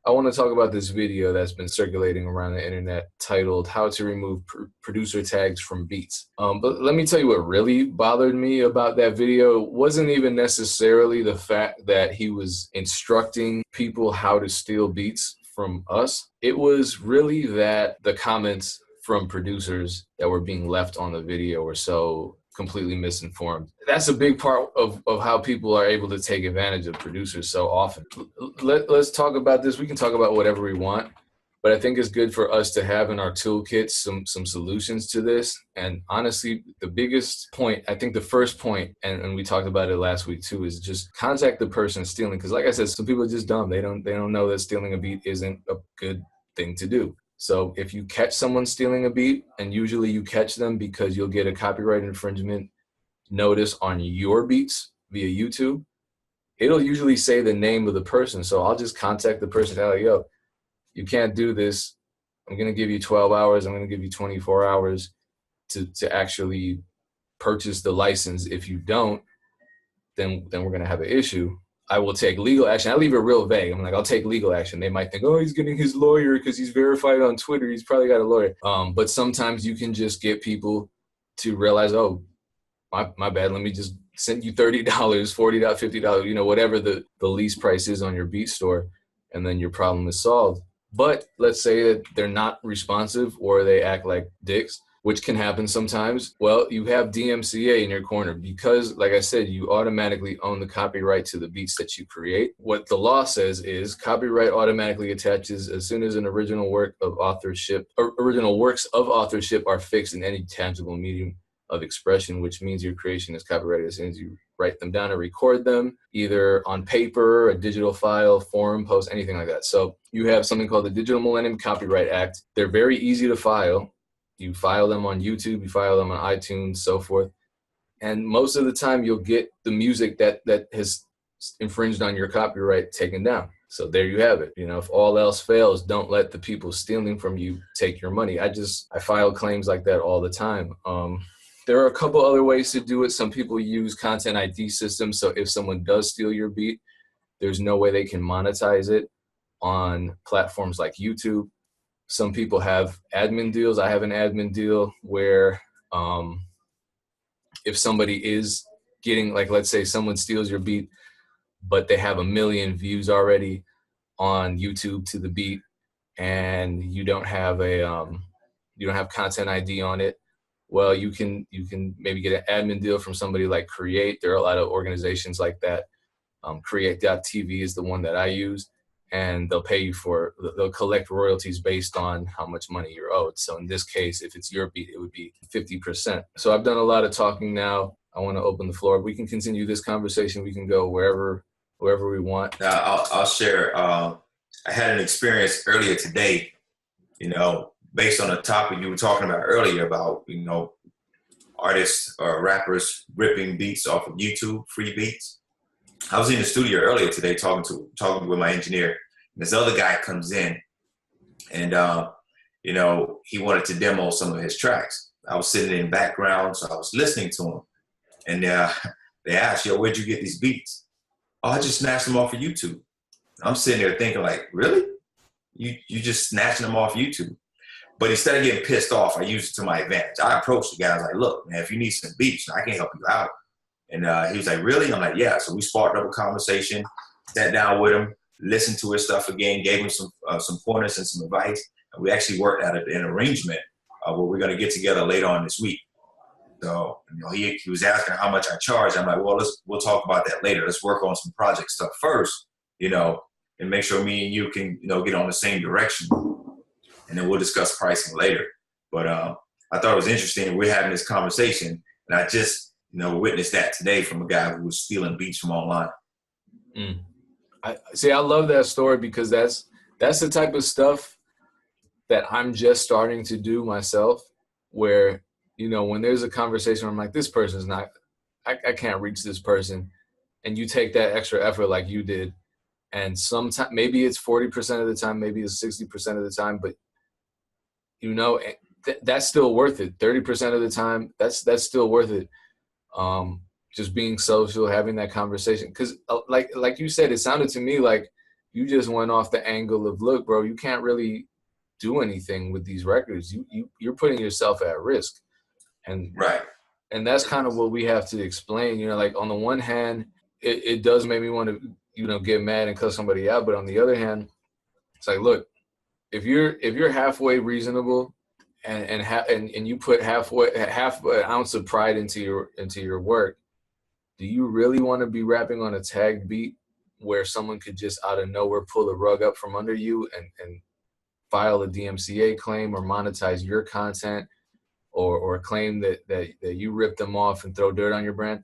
I want to talk about this video that's been circulating around the internet titled "How to Remove Producer Tags from Beats." But let me tell you what really bothered me about that video. It wasn't even necessarily the fact that he was instructing people how to steal beats from us. It was really that the comments from producers that were being left on the video were so completely misinformed. That's a big part of how people are able to take advantage of producers so often. Let's talk about this. We can talk about whatever we want, but I think it's good for us to have in our toolkits some solutions to this. And honestly, the biggest point, I think the first point, and we talked about it last week too, is just contact the person stealing. Because like I said, some people are just dumb. They don't know that stealing a beat isn't a good thing to do. So if you catch someone stealing a beat, and usually you catch them because you'll get a copyright infringement notice on your beats via YouTube, it'll usually say the name of the person. So I'll just contact the person, tell yo, you can't do this. I'm going to give you 12 hours. I'm going to give you 24 hours to actually purchase the license. If you don't, then we're going to have an issue. I will take legal action. I leave it real vague. I'm like, I'll take legal action. They might think, oh, he's getting his lawyer because he's verified on Twitter. He's probably got a lawyer. But sometimes you can just get people to realize, oh, my bad. Let me just send you $30, $40, $50, whatever the least price is on your beat store. And then your problem is solved. But let's say that they're not responsive or they act like dicks, which can happen sometimes. Well, you have DMCA in your corner because, like I said, you automatically own the copyright to the beats that you create. What the law says is copyright automatically attaches as soon as an original works of authorship are fixed in any tangible medium of expression, which means your creation is copyrighted as soon as you write them down or record them, either on paper, a digital file, forum post, anything like that. So you have something called the Digital Millennium Copyright Act. They're very easy to file. You file them on YouTube, you file them on iTunes, so forth. And most of the time you'll get the music that has infringed on your copyright taken down. So there you have it. If all else fails, don't let the people stealing from you take your money. I file claims like that all the time. There are a couple other ways to do it. Some people use content ID systems. So if someone does steal your beat, there's no way they can monetize it on platforms like YouTube. Some people have admin deals. I have an admin deal where if somebody is getting, like, let's say someone steals your beat, but they have 1 million views already on YouTube to the beat, and you don't have content ID on it. Well, you can maybe get an admin deal from somebody like Create. There are a lot of organizations like that. Create.tv is the one that I use. And they'll collect royalties based on how much money you're owed. So in this case, if it's your beat, it would be 50%. So I've done a lot of talking now. I want to open the floor. We can continue this conversation. We can go wherever we want. I'll share. I had an experience earlier today, based on a topic you were talking about earlier about, artists or rappers ripping beats off of YouTube, free beats. I was in the studio earlier today talking with my engineer, and this other guy comes in, and he wanted to demo some of his tracks. I was sitting in the background, so I was listening to him, and they asked, "Yo, where'd you get these beats?" "Oh, I just snatched them off of YouTube." I'm sitting there thinking, like, really? You just snatching them off YouTube? But instead of getting pissed off, I used it to my advantage. I approached the guy. I was like, "Look, man, if you need some beats, I can help you out." And he was like, "Really?" I'm like, "Yeah." So we sparked up a conversation, sat down with him, listened to his stuff again, gave him some pointers and some advice. And we actually worked out an arrangement where we're going to get together later on this week. So he was asking how much I charge. I'm like, "Well, we'll talk about that later. Let's work on some project stuff first, and make sure me and you can, get on the same direction. And then we'll discuss pricing later." But I thought it was interesting. We're having this conversation, and I just witnessed that today from a guy who was stealing beats from online. I love that story because that's the type of stuff that I'm just starting to do myself, where, when there's a conversation where I'm like, this person's not, I can't reach this person. And you take that extra effort like you did. And sometimes, maybe it's 40% of the time, maybe it's 60% of the time, but that's still worth it. 30% of the time, that's still worth it. Just being social, having that conversation. Because like you said, it sounded to me like You just went off the angle of, look, bro, you can't really do anything with these records. You're putting yourself at risk. And Right. and that's kind of what we have to explain. You know, like on the one hand, it does make me want to, you know, get mad and cuss somebody out. But on the other hand, it's like, look, if you're halfway reasonable and you put half an ounce of pride into your work, do you really want to be rapping on a tagged beat where someone could just out of nowhere pull the rug up from under you and file a DMCA claim or monetize your content, or claim that you ripped them off and throw dirt on your brand?